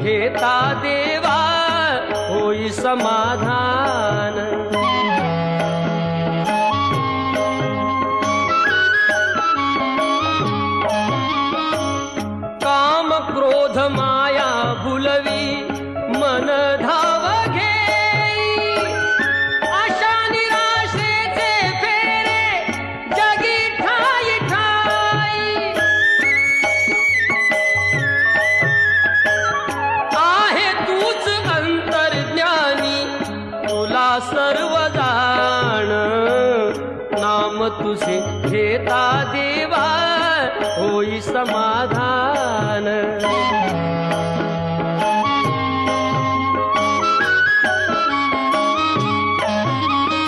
घेता देवा होई समाधान। काम क्रोध माया भुलवी मन धाव घेई, आशा निराशेचे फेरे जगी ठाई ठाई। आहे तूच अंतर्ज्ञानी तुला सर्व जाण, नाम तुझे घेता देवा होई समाधान।